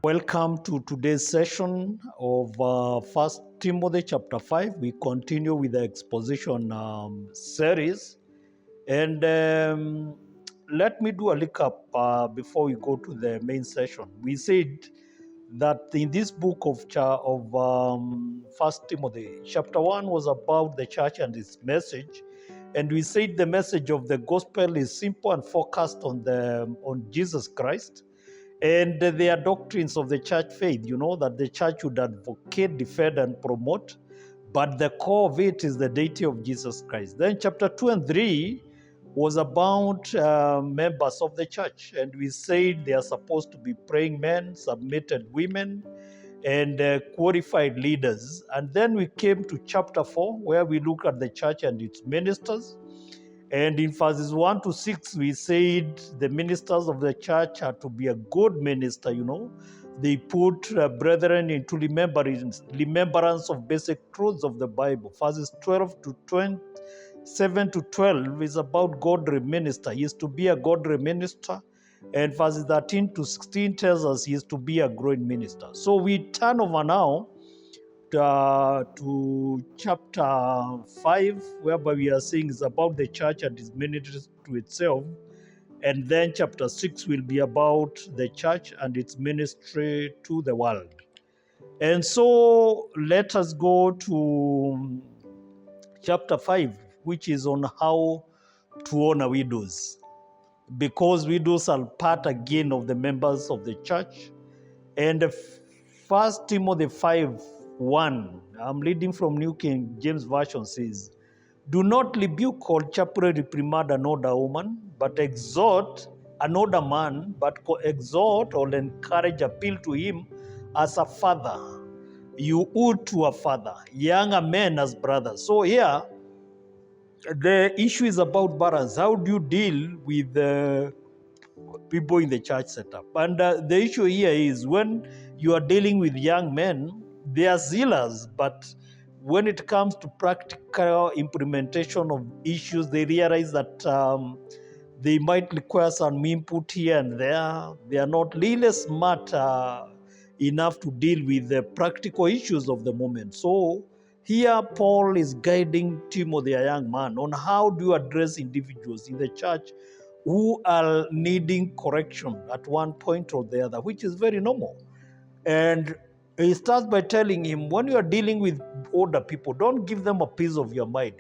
Welcome to today's session of First Timothy chapter 5. We continue with the exposition series. And let me do a recap before we go to the main session. We said that in this book of First Timothy, chapter 1 was about the church and its message. And we said the message of the gospel is simple and focused on Jesus Christ and their doctrines of the church faith, that the church would advocate, defend, and promote. But the core of it is the deity of Jesus Christ. Then chapter 2 and 3 was about members of the church. And we said they are supposed to be praying men, submitted women, and qualified leaders. And then we came to chapter 4, where we look at the church and its ministers. And in verses 1 to 6, we said the ministers of the church are to be a good minister, They put brethren into remembrance of basic truths of the Bible. Verses 12 to 7 to 12 is about godly minister. He is to be a godly minister. And verses 13 to 16 tells us he is to be a growing minister. So we turn over now to chapter 5, whereby we are seeing is about the church and its ministry to itself. And then chapter 6 will be about the church and its ministry to the world. And so let us go to chapter 5, which is on how to honor widows. Because widows are part again of the members of the church. And First Timothy 5:1, I'm reading from New King James Version, says, "Do not rebuke or sharply reprimand an older woman, but exhort an older man, but exhort or encourage, appeal to him as a father. You would to a father, younger men as brothers." So here, the issue is about balance. How do you deal with people in the church setup? And the issue here is when you are dealing with young men, they are zealous, but when it comes to practical implementation of issues, they realize that they might require some input here and there. They are not really smart enough to deal with the practical issues of the moment. So here Paul is guiding Timothy, a young man, on how do you address individuals in the church who are needing correction at one point or the other, which is very normal. And he starts by telling him, when you are dealing with older people, don't give them a piece of your mind,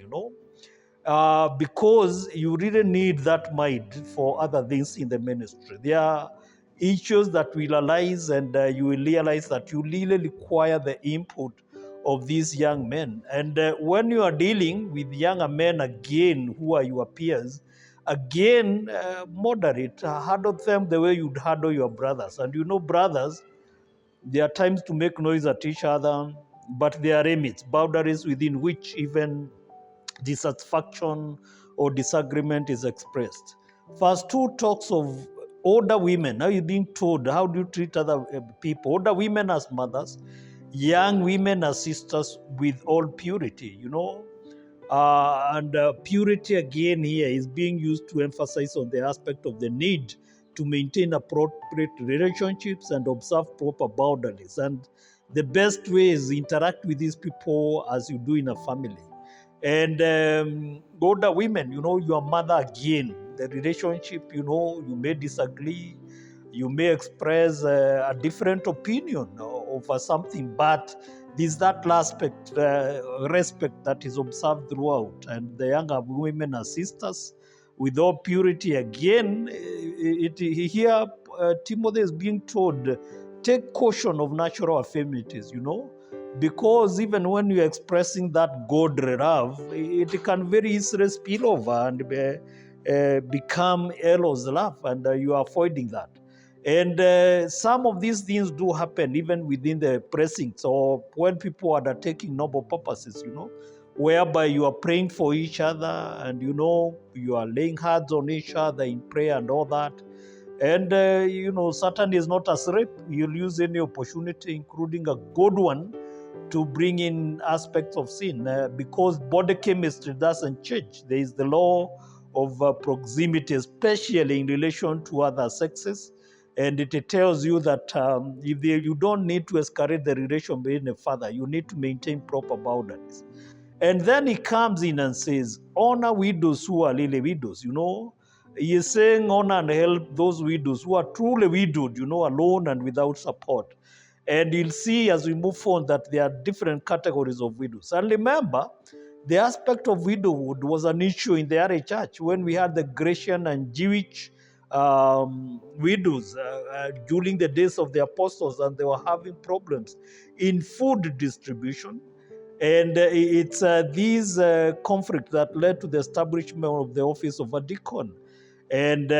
because you really need that mind for other things in the ministry. There are issues that will arise, and you will realize that you really require the input of these young men. And when you are dealing with younger men again, who are your peers, again, moderate, handle them the way you'd handle your brothers. And brothers, there are times to make noise at each other, but there are limits, boundaries within which even dissatisfaction or disagreement is expressed. Verse 2 talks of older women. Now you're being told, how do you treat other people? Older women as mothers, young women as sisters with all purity, and purity again here is being used to emphasize on the aspect of the need to maintain appropriate relationships and observe proper boundaries. And the best way is interact with these people as you do in a family. And older women, your mother again, the relationship, you may disagree, you may express a different opinion over something, but there's that aspect, respect that is observed throughout. And the younger women are sisters with all purity. Again, here Timothy is being told, take caution of natural affinities, because even when you're expressing that godly love, it can very easily spill over and become eros love, and you are avoiding that. And some of these things do happen even within the precincts, or when people are undertaking noble purposes, whereby you are praying for each other and, you are laying hands on each other in prayer and all that. And, Satan is not asleep. He'll use any opportunity, including a good one, to bring in aspects of sin, because body chemistry doesn't change. There is the law of proximity, especially in relation to other sexes. And it tells you that you don't need to escalate the relation between a father, you need to maintain proper boundaries. And then he comes in and says, honor widows who are really widows. He is saying honor and help those widows who are truly widowed, alone and without support. And you'll see as we move on that there are different categories of widows. And remember, the aspect of widowhood was an issue in the early church when we had the Grecian and Jewish widows during the days of the apostles, and they were having problems in food distribution. And it's these conflicts that led to the establishment of the office of a deacon. And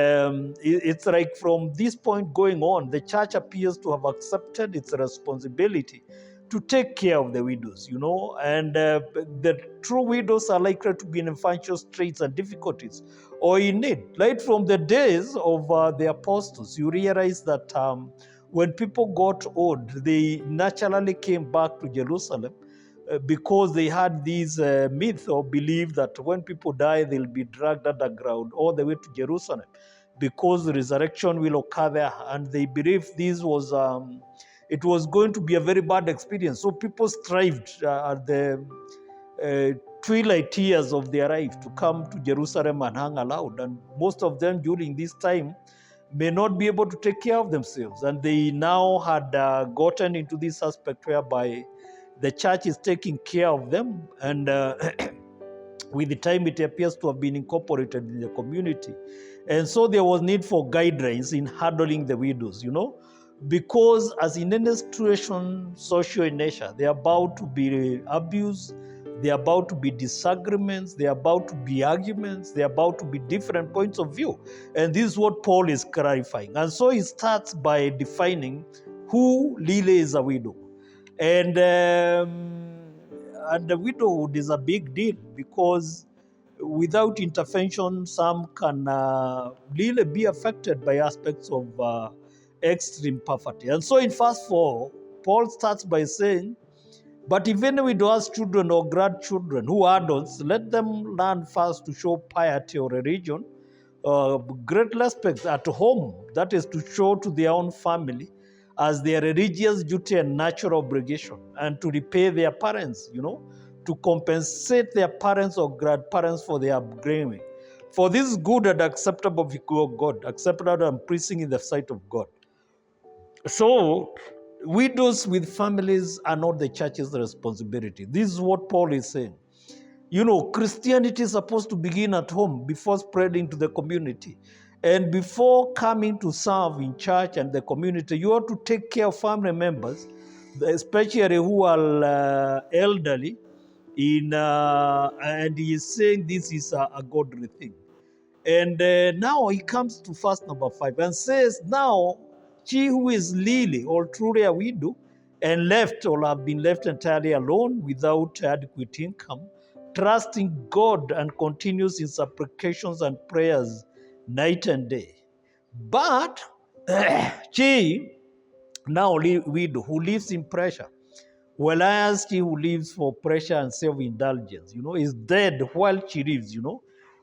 it's like from this point going on, the church appears to have accepted its responsibility to take care of the widows, and the true widows are likely to be in financial straits and difficulties or in need. Right from the days of the apostles, you realize that when people got old, they naturally came back to Jerusalem because they had this myth or belief that when people die, they'll be dragged underground all the way to Jerusalem because the resurrection will occur there. And they believed this was, it was going to be a very bad experience. So people strived at the twilight years of their life to come to Jerusalem and hang aloud. And most of them during this time may not be able to take care of themselves. And they now had gotten into this aspect whereby the church is taking care of them, and with the time it appears to have been incorporated in the community. And so there was need for guidelines in handling the widows, because as in any situation, social in nature, they are about to be abuse, they are about to be disagreements, they are about to be arguments, they are about to be different points of view. And this is what Paul is clarifying. And so he starts by defining who really is a widow. And the widowhood is a big deal because without intervention, some can really be affected by aspects of extreme poverty. And so in verse 4, Paul starts by saying, but if any widow has children or grandchildren who are adults, let them learn first to show piety or religion, great respect at home, that is to show to their own family as their religious duty and natural obligation, and to repay their parents, to compensate their parents or grandparents for their upbringing. For this is good and acceptable before God, acceptable and pleasing in the sight of God. So, widows with families are not the church's responsibility. This is what Paul is saying. Christianity is supposed to begin at home before spreading to the community. And before coming to serve in church and the community, you have to take care of family members, especially who are elderly. And he is saying this is a godly thing. And now he comes to verse number 5 and says, now she who is really or truly a widow and left or have been left entirely alone without adequate income, trusting God and continues in supplications and prayers night and day. But she, now widow, who lives in pressure, whereas he who lives for pressure and self-indulgence, is dead while she lives,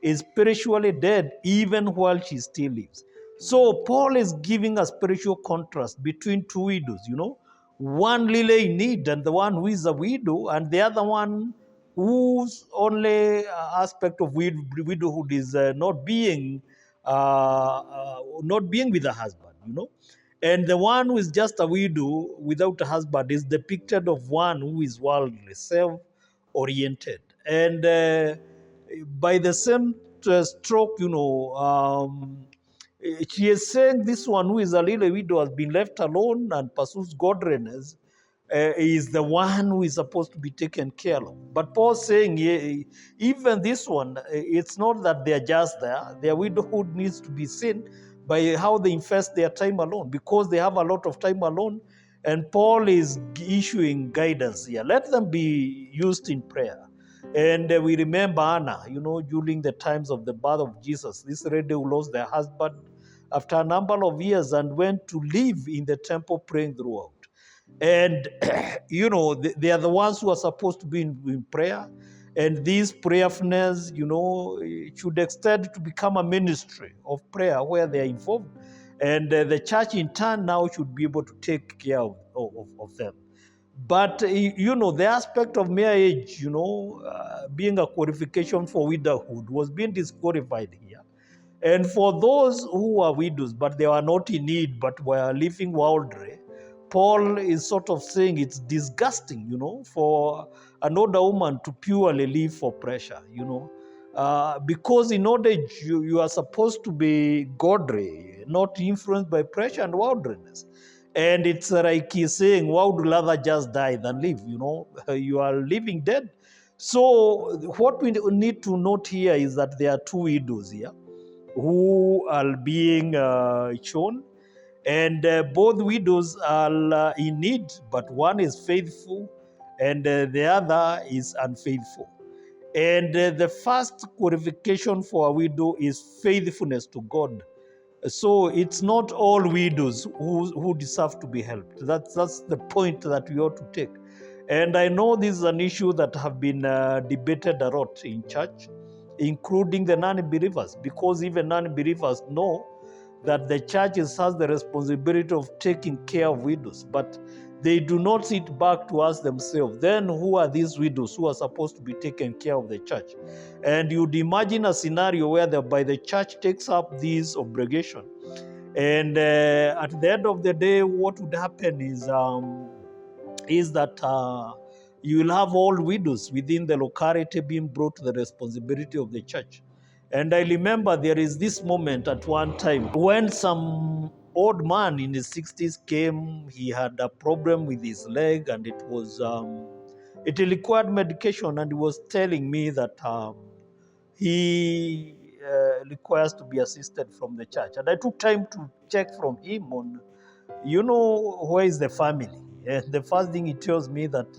is spiritually dead even while she still lives. So Paul is giving a spiritual contrast between two widows, one really in need and the one who is a widow, and the other one whose only aspect of widowhood is not being with a husband, And the one who is just a widow without a husband is depicted of one who is worldly, self-oriented. And by the same stroke, she is saying this one who is a little widow has been left alone and pursues godliness is the one who is supposed to be taken care of. But Paul's saying, even this one, it's not that they're just there. Their widowhood needs to be seen by how they invest their time alone, because they have a lot of time alone. And Paul is issuing guidance here. Let them be used in prayer. And we remember Anna, during the times of the birth of Jesus, this lady who lost their husband after a number of years and went to live in the temple praying throughout. And, they are the ones who are supposed to be in prayer. And this prayerfulness, should extend to become a ministry of prayer where they are involved. And the church in turn now should be able to take care of them. But, the aspect of marriage, being a qualification for widowhood was being disqualified here. And for those who are widows, but they are not in need, but were living worldly, Paul is sort of saying it's disgusting, for an older woman to purely live for pressure, because in order you are supposed to be godly, not influenced by pressure and worldliness. And it's like he's saying, why would you rather just die than live? You are living dead. So what we need to note here is that there are two widows here who are being shown, and both widows are in need, but one is faithful and the other is unfaithful. And the first qualification for a widow is faithfulness to God. So it's not all widows who deserve to be helped. That's the point that we ought to take. And I know this is an issue that have been debated a lot in church, including the non-believers, because even non-believers know that the church has the responsibility of taking care of widows, but they do not sit back to ask themselves, then who are these widows who are supposed to be taking care of the church? And you'd imagine a scenario whereby the church takes up this obligation, and at the end of the day, what would happen is that you will have all widows within the locality being brought to the responsibility of the church. And I remember there is this moment at one time when some old man in his 60s came. He had a problem with his leg, and it required medication, and he was telling me that he requires to be assisted from the church. And I took time to check from him on, where is the family? The first thing he tells me that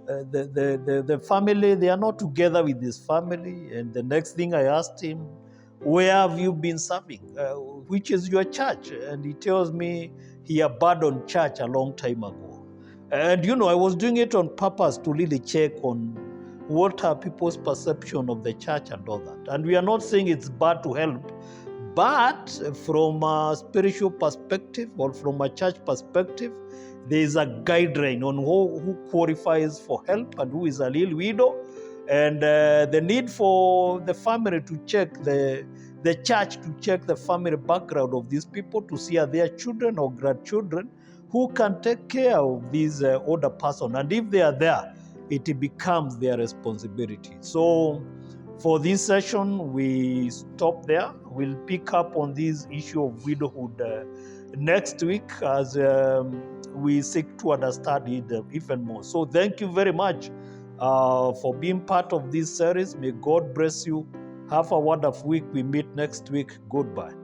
the family, they are not together with his family. And the next thing I asked him, where have you been serving? Which is your church? And he tells me he abandoned church a long time ago. And, I was doing it on purpose to really check on what are people's perception of the church and all that. And we are not saying it's bad to help, but from a spiritual perspective or from a church perspective, there is a guideline on who qualifies for help and who is a real widow, and the need for the family to check the church to check the family background of these people to see are their children or grandchildren who can take care of this older person. And if they are there, it becomes their responsibility. So for this session, we stop there. We'll pick up on this issue of widowhood next week as we seek to understand it even more. So thank you very much for being part of this series. May God bless you. Have a wonderful week. We meet next week. Goodbye.